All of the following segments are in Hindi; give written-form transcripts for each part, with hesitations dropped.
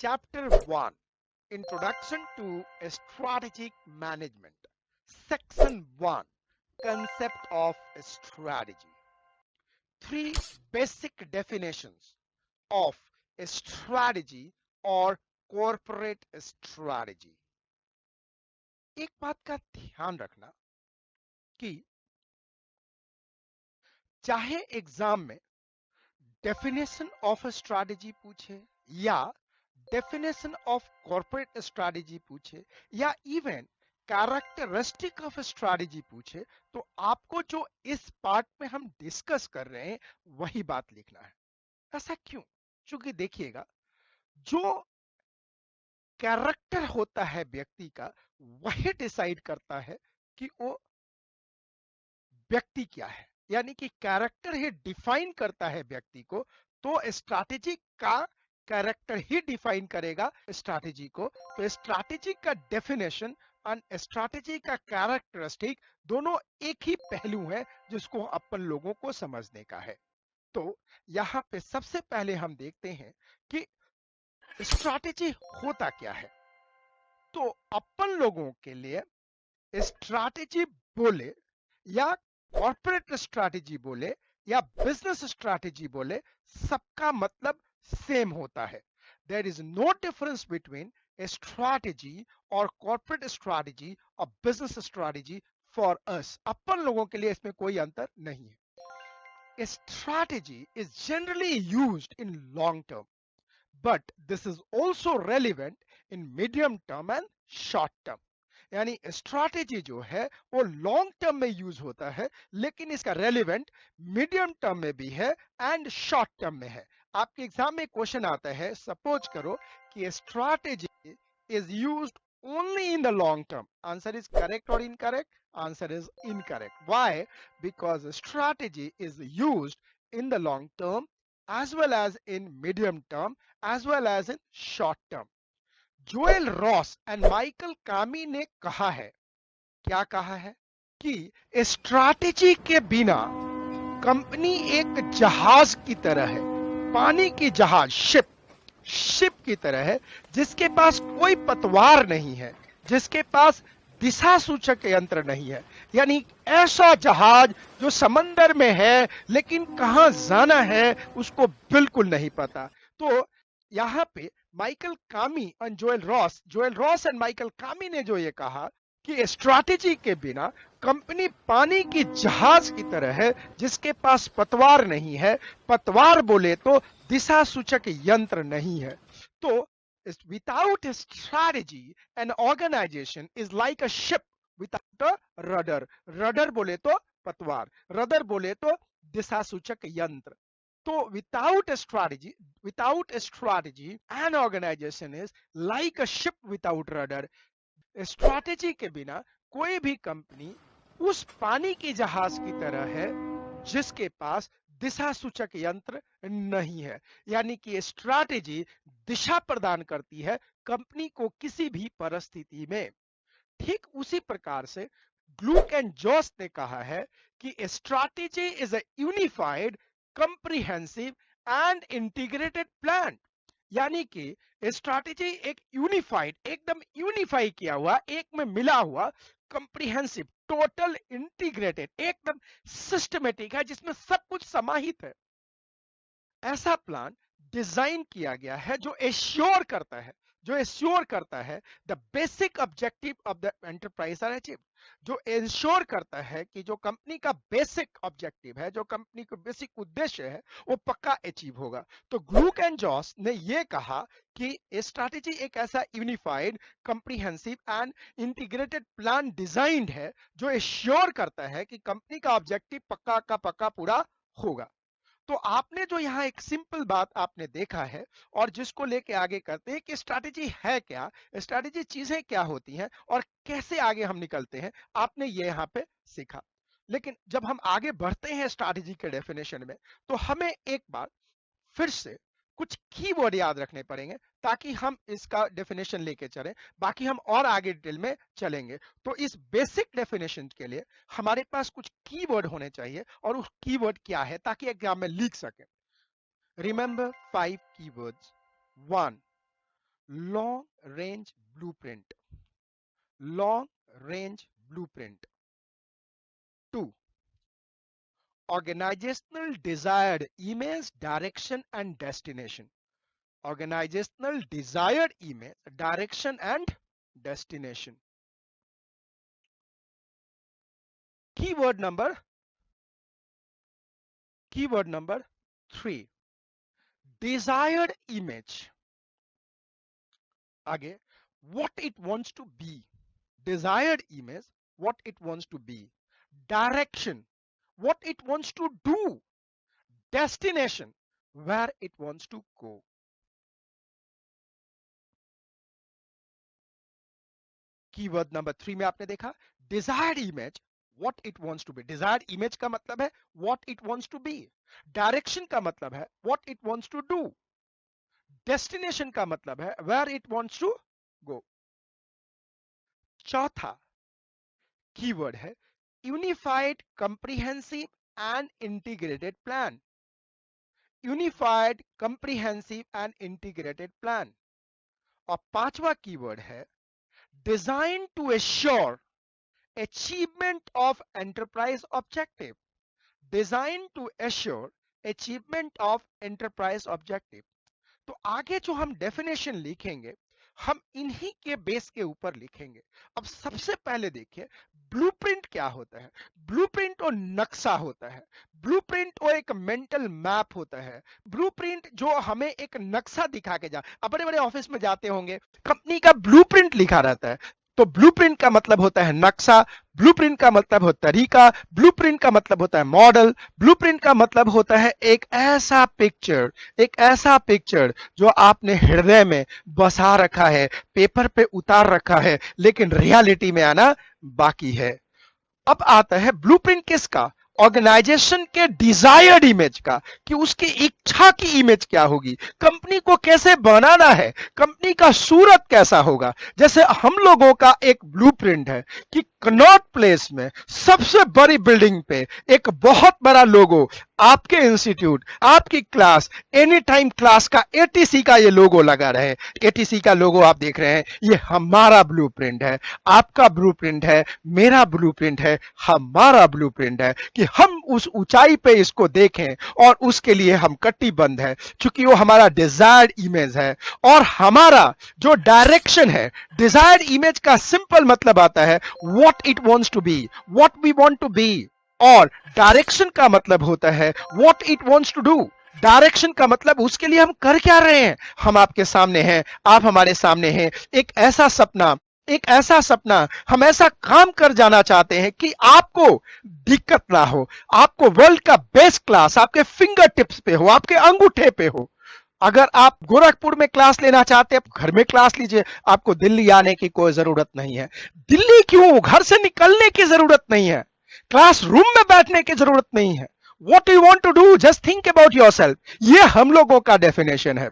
Chapter 1, Introduction to Strategic Management. Section 1, Concept of Strategy. Three basic definitions of strategy or corporate strategy. एक बात का ध्यान रखना कि चाहे एग्जाम में डेफिनेशन ऑफ स्ट्रैटेजी पूछे या डेफिनेशन ऑफ कॉर्पोरेट स्ट्रैटेजी पूछे या इवन कैरेक्टरिस्टिक ऑफ स्ट्रैटेजी पूछे, तो आपको जो इस पार्ट में हम डिस्कस कर रहे हैं वही बात लिखना है। ऐसा क्यों? क्योंकि देखिएगा, जो कैरेक्टर होता है व्यक्ति का वही डिसाइड करता है कि वो व्यक्ति क्या है, यानी कि कैरेक्टर ही डिफाइन करता है व्यक्ति को। तो स्ट्रैटेजी का कैरेक्टर ही डिफाइन करेगा स्ट्रैटेजी को। तो स्ट्रैटेजी का डेफिनेशन और स्ट्रैटेजी का कैरेक्टरिस्टिक दोनों एक ही पहलू है जिसको अपन लोगों को समझने का है। तो यहाँ पे सबसे पहले हम देखते हैं कि स्ट्रैटेजी होता क्या है। तो अपन लोगों के लिए स्ट्रैटेजी बोले या कॉर्पोरेट स्ट्रैटेजी बोले या बिजनेस स्ट्रैटेजी बोले, सबका मतलब सेम होता है। There is no difference between a strategy और कॉर्पोरेट स्ट्रैटेजी और बिजनेस स्ट्रैटेजी फॉर अस। अपन लोगों के लिए इसमें कोई अंतर नहीं है। Strategy is generally used in long term, but this is also relevant in medium term and short term। यानी स्ट्रैटेजी जो है वो लॉन्ग टर्म में यूज होता है, लेकिन इसका रेलिवेंट मीडियम टर्म में भी है एंड शॉर्ट टर्म में है। आपके एग्जाम में क्वेश्चन आता है, सपोज करो कि strategy is used only in the long term. Answer is correct or incorrect? Answer is incorrect. Why? Because strategy is used in the long term as well as in medium term as well as in short term. Joel Ross and Michael कामी ने कहा है, क्या कहा है कि स्ट्रैटेजी के बिना कंपनी एक जहाज की तरह है, पानी की जहाज, शिप की तरह है, जिसके पास कोई पतवार नहीं है, जिसके पास दिशा सूचक यंत्र नहीं है। यानी ऐसा जहाज जो समंदर में है लेकिन कहां जाना है उसको बिल्कुल नहीं पता। तो यहां पे माइकल कामी और जोएल रॉस एंड माइकल कामी ने जो ये कहा कि स्ट्रैटेजी के बिना कंपनी पानी की जहाज की तरह है जिसके पास पतवार नहीं है। पतवार बोले तो दिशा सूचक यंत्र नहीं है। तो without a strategy an organization is like a ship without a rudder बोले तो पतवार, रडर बोले तो दिशा सूचक यंत्र। तो without a strategy an organization is like a ship without rudder। Strategy के बिना कोई भी कंपनी उस पानी की जहाज की तरह है जिसके पास दिशा सूचक यंत्र नहीं है। यानी कि स्ट्रैटेजी दिशा प्रदान करती है कंपनी को किसी भी परिस्थिति में। ठीक उसी प्रकार से ग्लूक एंड जॉस ने कहा है कि strategy is a unified, comprehensive and integrated plan. यानी कि स्ट्रैटेजी एक यूनिफाइड, एकदम यूनिफाई किया हुआ, एक में मिला हुआ, कंप्रिहेंसिव, टोटल इंटीग्रेटेड, एकदम सिस्टमेटिक है जिसमें सब कुछ समाहित है। ऐसा प्लान डिजाइन किया गया है जो एश्योर करता है the basic objective of the enterprise are achieved, जो एंश्योर करता है कि जो कंपनी का बेसिक ऑब्जेक्टिव है, जो कंपनी का बेसिक उद्देश्य है, वो पक्का अचीव होगा। तो ग्लूक एंड जॉस ने ये कहा कि स्ट्रैटेजी एक ऐसा unified, comprehensive and integrated plan designed है जो एश्योर करता है कि कंपनी का ऑब्जेक्टिव पक्का का पक्का पूरा होगा। तो आपने जो यहाँ एक सिंपल बात आपने देखा है और जिसको लेके आगे करते हैं कि स्ट्रैटेजी है क्या, स्ट्रैटेजी चीजें क्या होती हैं और कैसे आगे हम निकलते हैं, आपने ये यहाँ पे सीखा। लेकिन जब हम आगे बढ़ते हैं स्ट्रैटेजी के डेफिनेशन में, तो हमें एक बार फिर से कुछ कीवर्ड याद रखने पड़ेंगे ताकि हम इसका डेफिनेशन लेके चलें। बाकी हम और आगे डिटेल में चलेंगे। तो इस बेसिक डेफिनेशन के लिए हमारे पास कुछ कीवर्ड होने चाहिए, और उस कीवर्ड क्या है ताकि एग्जाम में लिख सके। Remember 5 keywords. 1, long range blueprint, long range blueprint. 2, organizational desired image, direction and destination, organizational desired image, direction and destination। Keyword number 3, desired image। आगे, what it wants to be, desired image, what it wants to be, direction, what it wants to do, destination, where it wants to go। Keyword number 3 में आपने देखा desired image, what it wants to be. Desired image का मतलब है what it wants to be. Direction का मतलब है what it wants to do. Destination का मतलब है where it wants to go. चौथा कीवर्ड है unified comprehensive and integrated plan, unified comprehensive and integrated plan. और पांचवा कीवर्ड है designed to assure achievement of enterprise objective, designed to assure achievement of enterprise objective। तो आगे जो हम डेफिनेशन लिखेंगे हम इन्हीं के बेस के ऊपर लिखेंगे। अब सबसे पहले देखिए ब्लूप्रिंट क्या होता है। ब्लूप्रिंट वो नक्शा होता है, ब्लूप्रिंट वो एक मेंटल मैप होता है। ब्लूप्रिंट जो हमें एक नक्शा दिखा के जा, अब बड़े बड़े ऑफिस में जाते होंगे कंपनी का ब्लूप्रिंट लिखा रहता है, तो ब्लूप्रिंट का मतलब होता है नक्शा, ब्लूप्रिंट का मतलब होता है तरीका, ब्लूप्रिंट का मतलब होता है मॉडल, ब्लूप्रिंट का मतलब होता है एक ऐसा पिक्चर, एक ऐसा पिक्चर जो आपने हृदय में बसा रखा है, पेपर पे उतार रखा है, लेकिन रियलिटी में आना बाकी है। अब आता है ब्लूप्रिंट किसका, ऑर्गेनाइजेशन के डिजायर्ड इमेज का, कि उसकी इच्छा की इमेज क्या होगी, कंपनी को कैसे बनाना है, कंपनी का सूरत कैसा होगा। जैसे हम लोगों का एक ब्लूप्रिंट है कि कनॉट प्लेस में सबसे बड़ी बिल्डिंग पे एक बहुत बड़ा लोगो, आपके इंस्टीट्यूट, आपकी क्लास, एनी टाइम क्लास का एटीसी का ये लोगो लगा रहे। एटीसी का लोगो आप देख रहे हैं, ये हमारा ब्लूप्रिंट है, आपका ब्लूप्रिंट है, मेरा ब्लूप्रिंट है, हमारा ब्लूप्रिंट है कि हम उस ऊंचाई पे इसको देखें और उसके लिए हम कटिबद्ध है, क्योंकि वो हमारा डिजायर्ड इमेज है। और हमारा जो डायरेक्शन है, डिजायर्ड इमेज का सिंपल मतलब आता है what it wants to be, what we want to be. और डायरेक्शन का मतलब होता है what it wants to do. Direction का मतलब उसके लिए हम कर क्या रहे हैं। हम आपके सामने हैं, आप हमारे सामने हैं, एक ऐसा सपना, एक ऐसा सपना, हम ऐसा काम कर जाना चाहते हैं कि आपको दिक्कत ना हो, आपको वर्ल्ड का बेस्ट क्लास आपके फिंगर टिप्स पे हो, आपके अंगूठे पे हो। अगर आप गोरखपुर में क्लास लेना चाहते हैं, आप घर में क्लास लीजिए, आपको दिल्ली आने की कोई जरूरत नहीं है। दिल्ली क्यों, घर से निकलने की जरूरत नहीं है, क्लास रूम में बैठने की जरूरत नहीं है। What you want to do, just think about yourself। ये हम लोगों का डेफिनेशन है।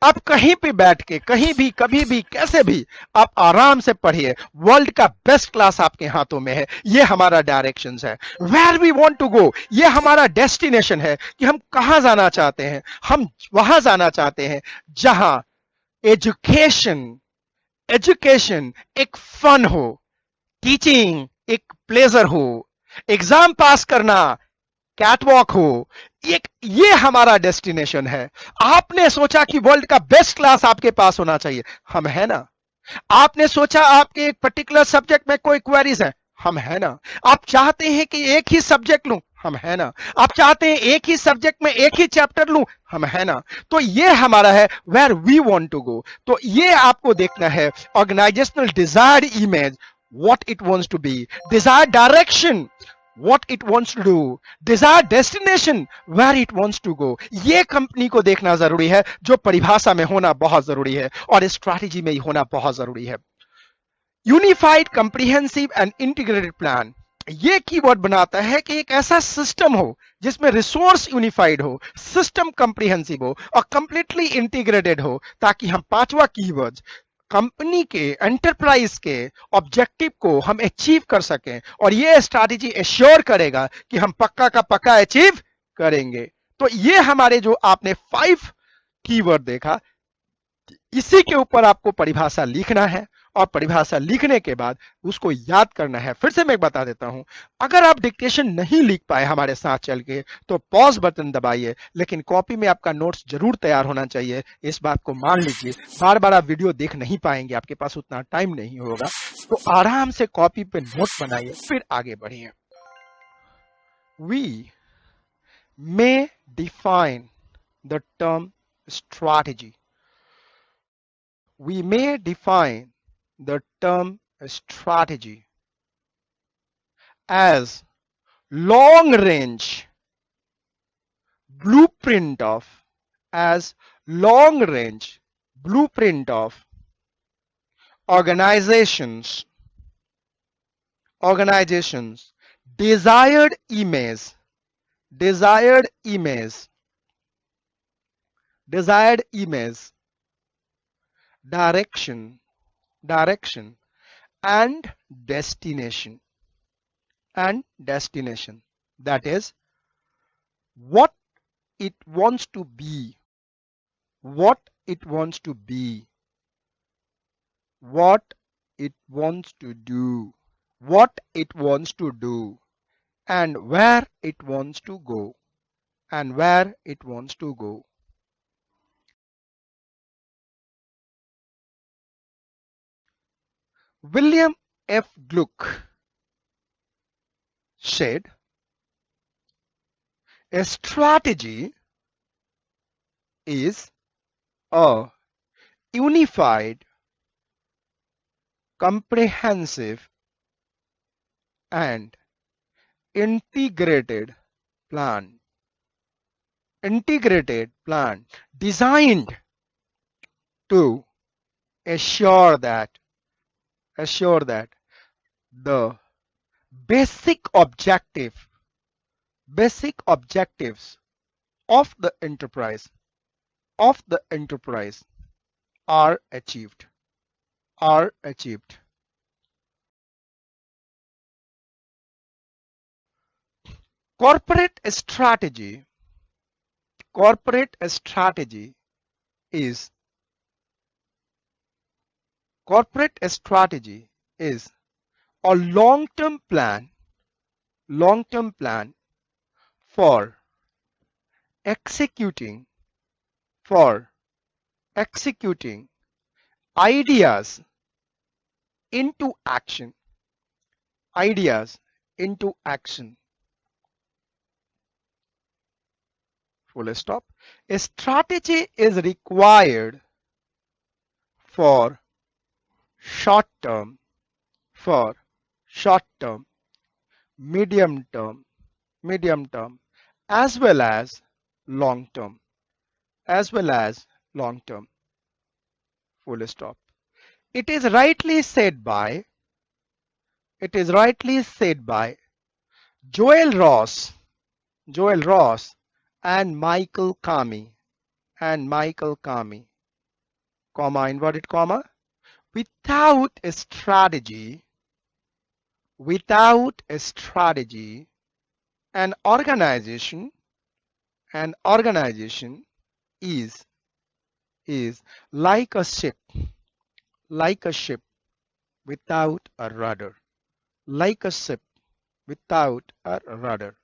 आप कहीं भी बैठ के, कहीं भी, कभी भी, कैसे भी आप आराम से पढ़िए, वर्ल्ड का बेस्ट क्लास आपके हाथों में है। ये हमारा डायरेक्शन है, where we want to go, ये हमारा डेस्टिनेशन है कि हम कहां जाना चाहते हैं। हम वहां जाना चाहते हैं जहां एजुकेशन, एजुकेशन एक फन हो, टीचिंग एक प्लेजर हो, एग्जाम पास करना कैटवॉक हो, ये हमारा डेस्टिनेशन है। आपने सोचा कि वर्ल्ड का बेस्ट क्लास आपके पास होना चाहिए, हम है ना। आपने सोचा आपके एक पर्टिकुलर सब्जेक्ट में कोई क्वेरीज है, हम है ना। आप चाहते हैं कि एक ही सब्जेक्ट लूं, हम है ना। आप चाहते हैं एक ही सब्जेक्ट में एक ही चैप्टर लूं, हम है ना। तो ये हमारा है where we want to go. तो ये आपको देखना है organisational desired image, what it wants to be, desired direction, what it wants to do, desired destination, where it wants to go। ये कंपनी को देखना जरूरी है, जो परिभाषा में होना बहुत जरूरी है और स्ट्रैटेजी में ही होना बहुत जरूरी है। Unified comprehensive and integrated plan, ये कीवर्ड बनाता है कि एक ऐसा सिस्टम हो जिसमें रिसोर्स यूनिफाइड हो, सिस्टम कंप्रिहेंसिव हो और कंप्लीटली इंटीग्रेटेड हो, ताकि हम पांचवा कीवर्ड कंपनी के, एंटरप्राइज के ऑब्जेक्टिव को हम अचीव कर सकें। और ये स्ट्रैटेजी एश्योर करेगा कि हम पक्का का पक्का अचीव करेंगे। तो ये हमारे जो आपने 5 कीवर्ड देखा, इसी के ऊपर आपको परिभाषा लिखना है और परिभाषा लिखने के बाद उसको याद करना है। फिर से मैं बता देता हूं, अगर आप डिक्टेशन नहीं लिख पाए हमारे साथ चल के तो पॉज बटन दबाइए, लेकिन कॉपी में आपका नोट्स जरूर तैयार होना चाहिए, इस बात को मान लीजिए। बार बार आप वीडियो देख नहीं पाएंगे, आपके पास उतना टाइम नहीं होगा, तो आराम से कॉपी पे नोट बनाइए, फिर आगे बढ़िए। We may define the term strategy. We may define the term strategy as long range blueprint of as long range blueprint of organizations desired image desired image desired image direction and destination that is what it wants to be what it wants to be what it wants to do what it wants to do and where it wants to go William F. Gluck said, a strategy is a unified, comprehensive, and integrated plan designed to assure that the basic objectives of the enterprise are achieved. Corporate strategy is a long-term plan for executing ideas into action. Full stop. A strategy is required for short term, medium term, as well as long term. Full stop. It is rightly said by Joel Ross and Michael Kami, comma, inverted comma, without a strategy, an organization is like a ship without a rudder. Like a ship without a rudder.